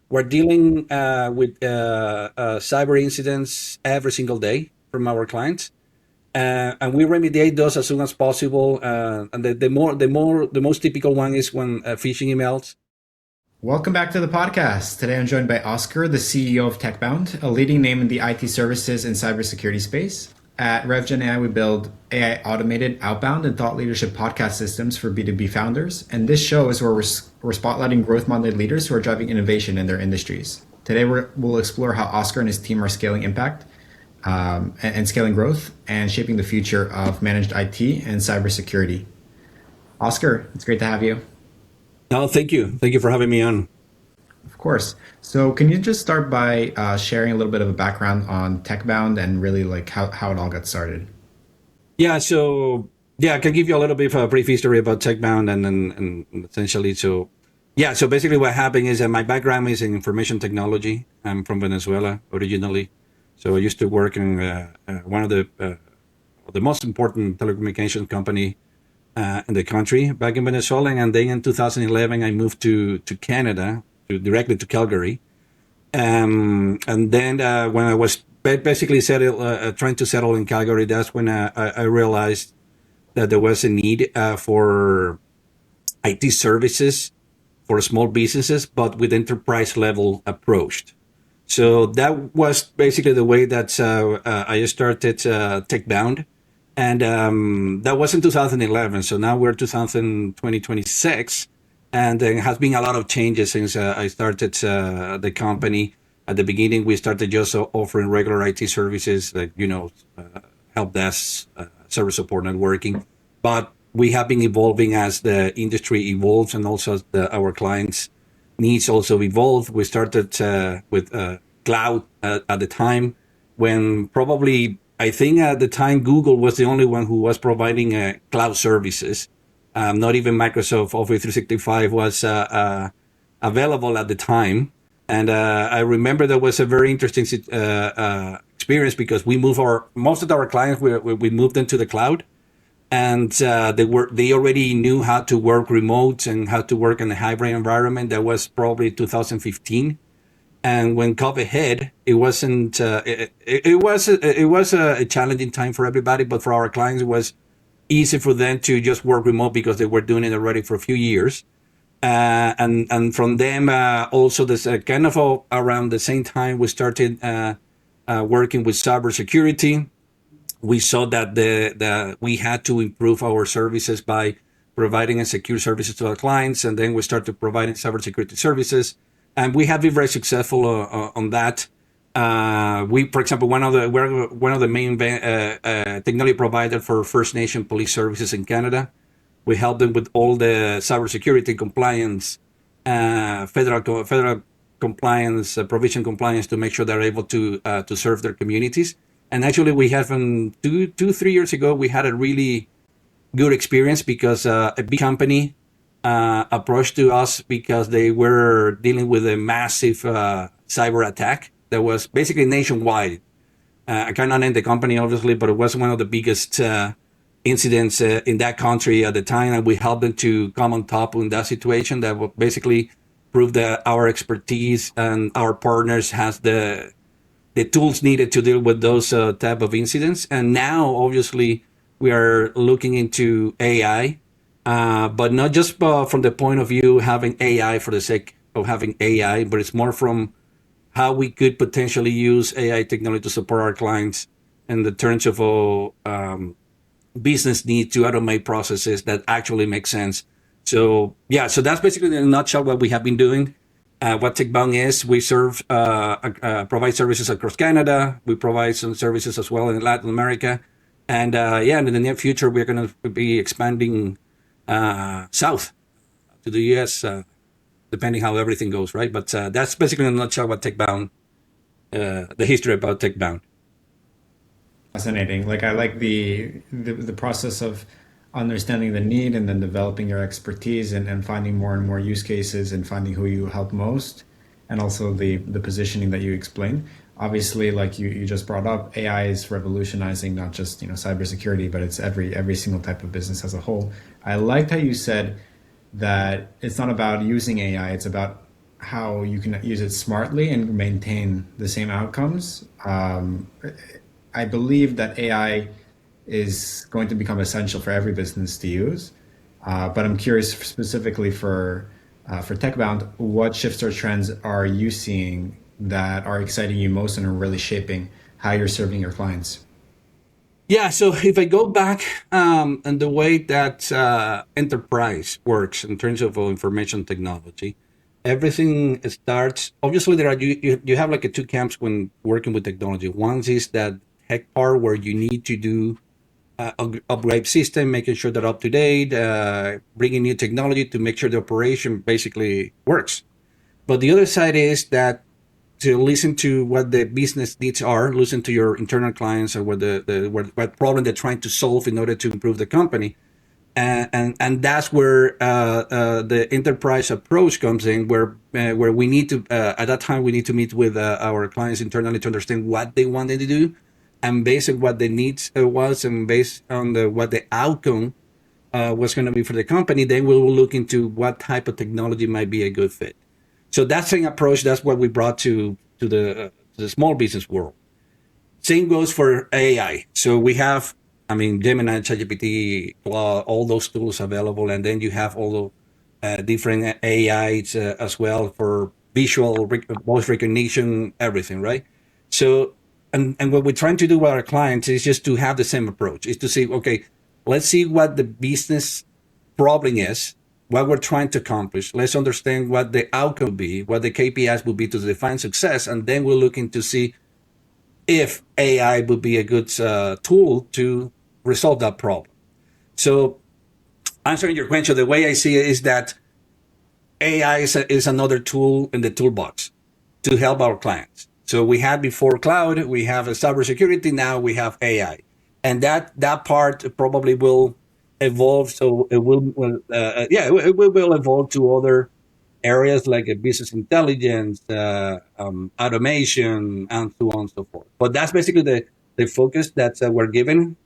we're dealing with cyber incidents every single day from our clients, and we remediate those as soon as possible. And the most typical one is when phishing emails. Welcome back to the podcast. Today I'm joined by Oscar, the CEO of Tecbound, a leading name in the IT services and cybersecurity space. At RevGenAI, we build AI automated, outbound, and thought leadership podcast systems for B2B founders. And this show is where we're spotlighting growth-minded leaders who are driving innovation in their industries. Today we'll explore how Oscar and his team are scaling impact and scaling growth and shaping the future of managed IT and cybersecurity. Oscar, it's great to have you. No, thank you. Thank you for having me on. Of course. So can you just start by sharing a little bit of a background on Tecbound and really like how it all got started? Yeah, I can give you a little bit of a brief history about Tecbound and essentially, so basically what happened is that my background is in information technology. I'm from Venezuela originally. So I used to work in one of the most important telecommunications company in the country back in Venezuela. And then in 2011, I moved to Canada, directly to Calgary. And then when I was basically trying to settle in Calgary, that's when I realized that there was a need for IT services for small businesses, but with enterprise level approach. So that was basically the way that I started Tecbound. And that was in 2011. So now we're 2026. And there has been a lot of changes since I started the company. At the beginning, we started just offering regular IT services like, help desk, service support, networking. But we have been evolving as the industry evolves and also as our clients' needs also evolve. We started with cloud at the time when probably I think at the time Google was the only one who was providing cloud services. Not even Microsoft Office 365 was available at the time. And I remember there was a very interesting experience because we moved most of our clients, we moved them to the cloud. And they already knew how to work remote and how to work in a hybrid environment. That was probably 2015. And when COVID hit, it wasn't. It was a challenging time for everybody, but for our clients, it was easy for them to just work remote because they were doing it already for a few years. And from them, also this kind of around the same time, we started working with cybersecurity. We saw that we had to improve our services by providing a secure services to our clients, and then we started providing cybersecurity services. And we have been very successful on that. For example, we're one of the main technology provider for First Nation police services in Canada. We help them with all the cybersecurity compliance, federal compliance, provision compliance to make sure they're able to serve their communities. And actually, we have 3 years ago, we had a really good experience because a big company approached to us because they were dealing with a massive cyber attack that was basically nationwide. I cannot name the company, obviously, but it was one of the biggest incidents in that country at the time. And we helped them to come on top in that situation that will basically prove that our expertise and our partners has the tools needed to deal with those type of incidents. And now, obviously, we are looking into AI. But not just from the point of view having AI for the sake of having AI, but it's more from how we could potentially use AI technology to support our clients in the terms of business need to automate processes that actually make sense. So that's basically in a nutshell what we have been doing. What Tecbound is, we provide services across Canada. We provide some services as well in Latin America. And and in the near future, we're going to be expanding south to the US, depending how everything goes, right? But that's basically in a nutshell about Tecbound, the history about Tecbound. Fascinating. Like I like the process of understanding the need and then developing your expertise and finding more and more use cases and finding who you help most, and also the positioning that you explained. Obviously, like you just brought up, AI is revolutionizing not just cybersecurity, but it's every single type of business as a whole. I liked how you said that it's not about using AI, it's about how you can use it smartly and maintain the same outcomes. I believe that AI is going to become essential for every business to use. But I'm curious specifically for Techbound, what shifts or trends are you seeing that are exciting you most and are really shaping how you're serving your clients? Yeah, so if I go back and the way that enterprise works in terms of information technology, everything starts. Obviously, there are you have like a two camps when working with technology. One is that tech part where you need to do upgrade system, making sure they're up to date, bringing new technology to make sure the operation basically works. But the other side is that to listen to what the business needs are, listen to your internal clients or what problem they're trying to solve in order to improve the company. And that's where the enterprise approach comes in, where we need to at that time we need to meet with our clients internally to understand what they wanted to do, and based on what the needs was, and based on what the outcome was going to be for the company, then we will look into what type of technology might be a good fit. So that same approach, that's what we brought to the small business world. Same goes for AI. So we have, I mean, Gemini, ChatGPT, all those tools available, and then you have all the different AIs as well for visual voice recognition, everything, right? So, and what we're trying to do with our clients is just to have the same approach, is to say, okay, let's see what the business problem is, what we're trying to accomplish. Let's understand what the outcome will be, what the KPIs will be to define success, and then we're looking to see if AI would be a good tool to resolve that problem. So, answering your question, the way I see it is that AI is another tool in the toolbox to help our clients. So we had before cloud, we have a cybersecurity, now we have AI, and that part probably will evolve. So it will evolve to other areas like business intelligence, automation, and so on and so forth. But that's basically the focus that we're given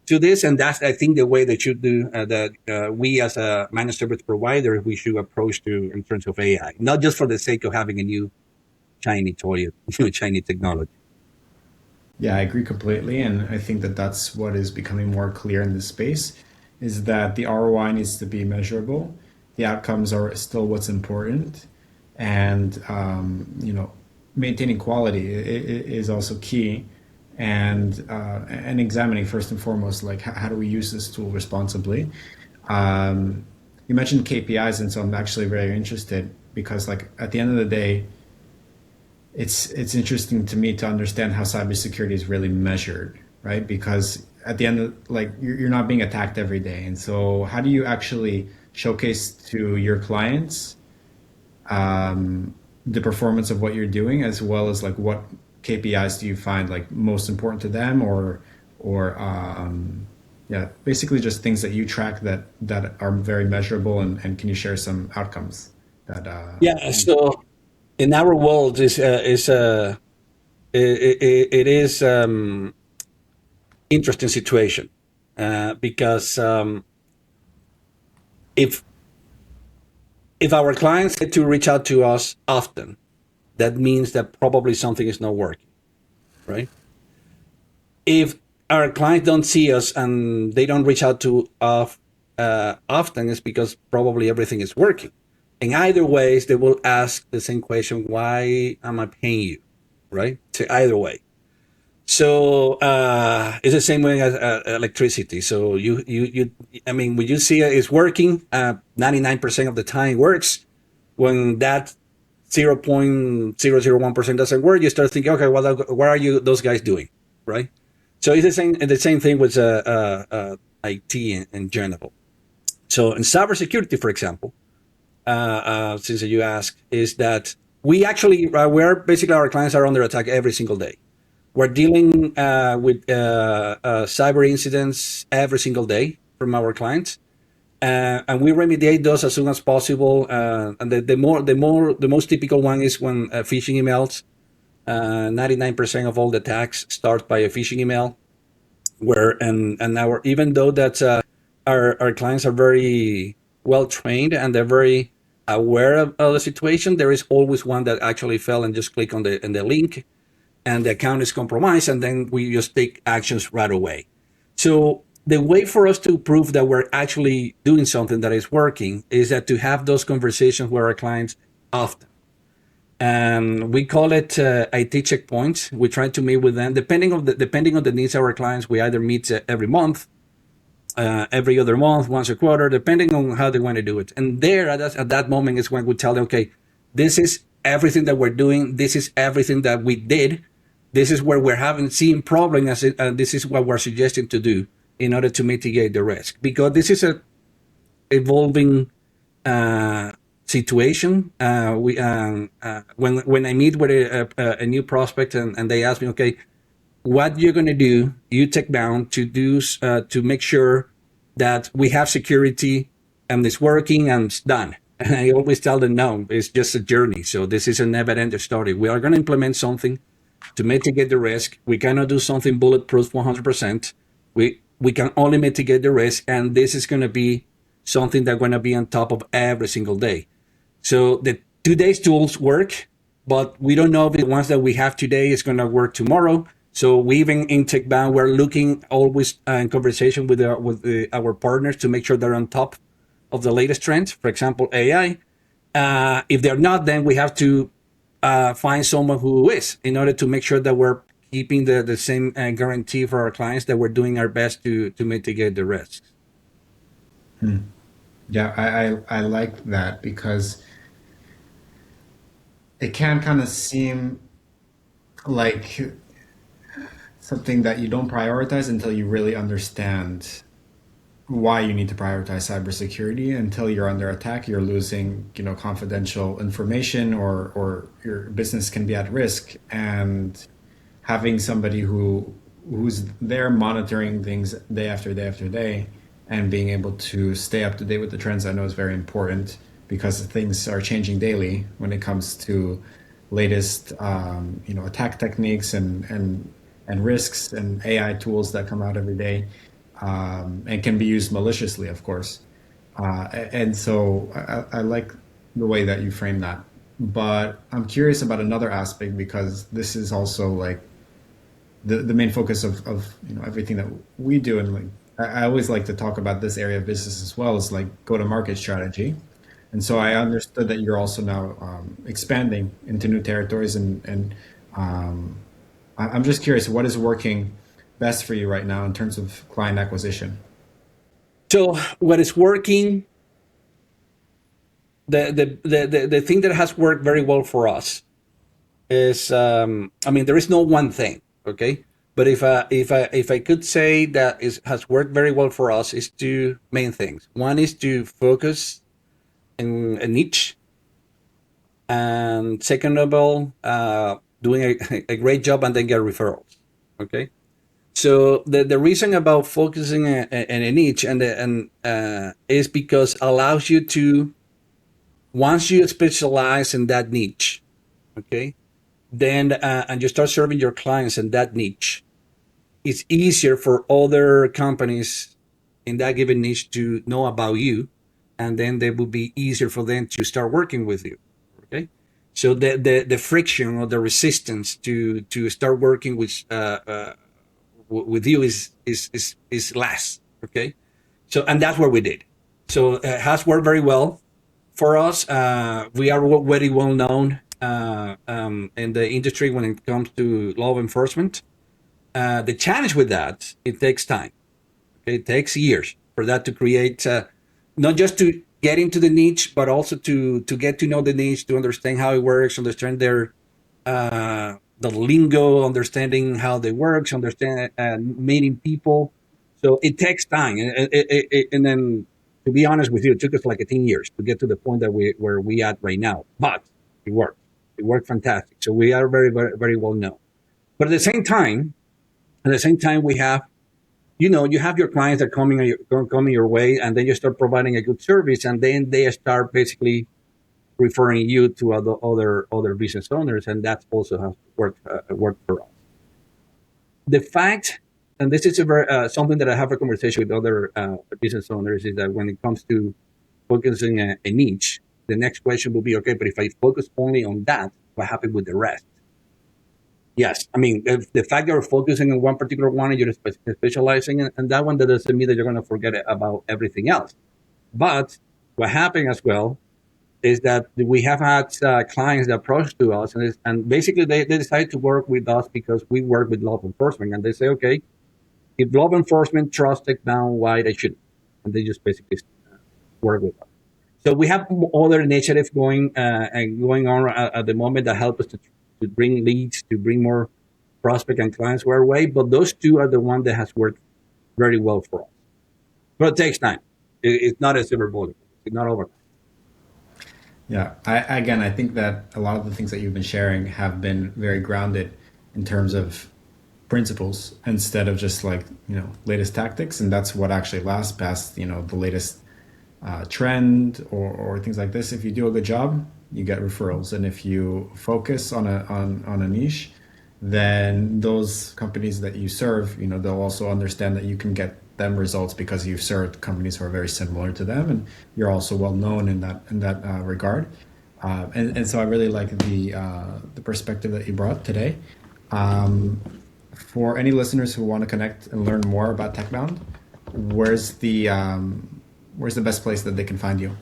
to this, and that's I think the way they should do that. We as a managed service provider, we should approach to in terms of AI, not just for the sake of having a new shiny toy, new shiny technology. Yeah, I agree completely. And I think that that's what is becoming more clear in this space is that the ROI needs to be measurable. The outcomes are still what's important. And, maintaining quality is also key. And examining first and foremost, like how do we use this tool responsibly? You mentioned KPIs, and so I'm actually very interested because, like, at the end of the day, it's interesting to me to understand how cybersecurity is really measured, right? Because at the end of like you're not being attacked every day, and so how do you actually showcase to your clients the performance of what you're doing, as well as like what KPIs do you find like most important to them, or yeah, basically just things that you track that are very measurable, and can you share some outcomes that Yeah. you. So in our world, it is interesting situation because if if our clients get to reach out to us often, that means that probably something is not working, right? If our clients don't see us and they don't reach out to us often, it's because probably everything is working. In either ways, they will ask the same question: Why am I paying you? Right? To either way. So it's the same way as electricity. So I mean, when you see it's working, 99% of the time it works. When that 0.001% doesn't work, you start thinking, okay, what are you those guys doing, right? So it's the same thing with IT in general. So in cybersecurity, for example, since you asked, is that we actually we're basically our clients are under attack every single day. We're dealing with cyber incidents every single day from our clients, and we remediate those as soon as possible. And the most typical one is when phishing emails. 99% of all the attacks start by a phishing email. Where and our even though that our clients are very well trained and they're very aware of the situation, there is always one that actually fell and just click on the link, and the account is compromised, and then we just take actions right away. So the way for us to prove that we're actually doing something that is working is that to have those conversations with our clients often. And we call it IT checkpoints. We try to meet with them depending on the needs of our clients. We either meet every month, every other month, once a quarter, depending on how they want to do it. And there, at that moment, is when we tell them, okay, this is everything that we're doing. This is everything that we did. This is where we're having seen problems, and this is what we're suggesting to do in order to mitigate the risk. Because this is a evolving situation. When I meet with a new prospect and they ask me, okay, what you're going to do, you Tecbound to do to make sure that we have security and it's working and it's done. And I always tell them, no, it's just a journey. So this is a never-ending story. We are going to implement something to mitigate the risk. We cannot do something bulletproof 100%. We can only mitigate the risk, and this is going to be something that's going to be on top of every single day. So the today's tools work, but we don't know if the ones that we have today is going to work tomorrow. So we even in Tecbound, we're looking always in conversation with our partners to make sure they're on top of the latest trends. For example, AI. If they're not, then we have to find someone who is, in order to make sure that we're keeping the same guarantee for our clients that we're doing our best to mitigate the risks. Yeah, I like that because it can kind of seem like something that you don't prioritize until you really understand why you need to prioritize cybersecurity. Until you're under attack, you're losing, confidential information, or your business can be at risk. And having somebody who's there monitoring things day after day after day and being able to stay up to date with the trends, I know is very important because things are changing daily when it comes to latest attack techniques and risks and AI tools that come out every day, and can be used maliciously, of course. And so I like the way that you frame that. But I'm curious about another aspect because this is also like the main focus of everything that we do. And like I always like to talk about this area of business as well as like go to market strategy. And so I understood that you're also now expanding into new territories, and I'm just curious, what is working best for you right now in terms of client acquisition? So what is working, the thing that has worked very well for us is, I mean, there is no one thing, okay? But if I could say that has worked very well for us, is two main things. One is to focus in a niche, and second of all, doing a great job and then get referrals. Okay, so the reason about focusing in a niche and is because allows you to, once you specialize in that niche, okay, then and you start serving your clients in that niche, it's easier for other companies in that given niche to know about you, and then they will be easier for them to start working with you. Okay, so the friction or the resistance to start working with you is less. Okay, so and that's what we did. So it has worked very well for us. We are very well known in the industry when it comes to law enforcement. The challenge with that, it takes time. Okay? It takes years for that to create, not just to get into the niche, but also to get to know the niche, to understand how it works, understand the lingo, understanding how they works, understand meeting people. So it takes time, and then to be honest with you, it took us like 10 years to get to the point that where we at right now. But it worked. It worked fantastic. So we are very, very, very well known. But at the same time, we have, you have your clients that coming your way, and then you start providing a good service, and then they start basically referring you to other business owners, and that also has worked for us. The fact, and this is a very something that I have a conversation with other business owners, is that when it comes to focusing a niche, the next question will be, okay, but if I focus only on that, what happened with the rest? Yes, I mean, if the fact you're focusing on one particular one and you're specializing in that one, that doesn't mean that you're going to forget about everything else. But what happened as well is that we have had clients that approach to us, and basically they decide to work with us because we work with law enforcement, and they say, okay, if law enforcement trusts Tecbound, why they shouldn't? And they just basically work with us. So we have other initiatives going on at the moment that help us to bring leads, to bring more prospect and clients our way. But those two are the one that has worked very well for us. But it takes time. It's not a silver bullet. It's not overnight. Yeah, I think that a lot of the things that you've been sharing have been very grounded in terms of principles instead of just like, latest tactics. And that's what actually lasts past, the latest trend or things like this. If you do a good job, you get referrals. And if you focus on a niche, then those companies that you serve, they'll also understand that you can get them results because you've served companies who are very similar to them, and you're also well known in that regard. And so I really like the perspective that you brought today. For any listeners who want to connect and learn more about Tecbound, where's the best place that they can find you?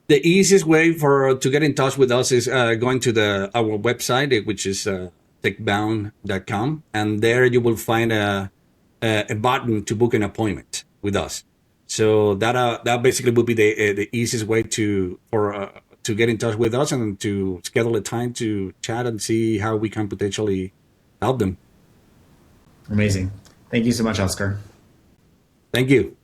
The easiest way to get in touch with us is going to our website, which is techbound.com, and there you will find a button to book an appointment with us. So that basically would be the easiest way to get in touch with us and to schedule a time to chat and see how we can potentially help them. Amazing. Thank you so much, Oscar. Thank you.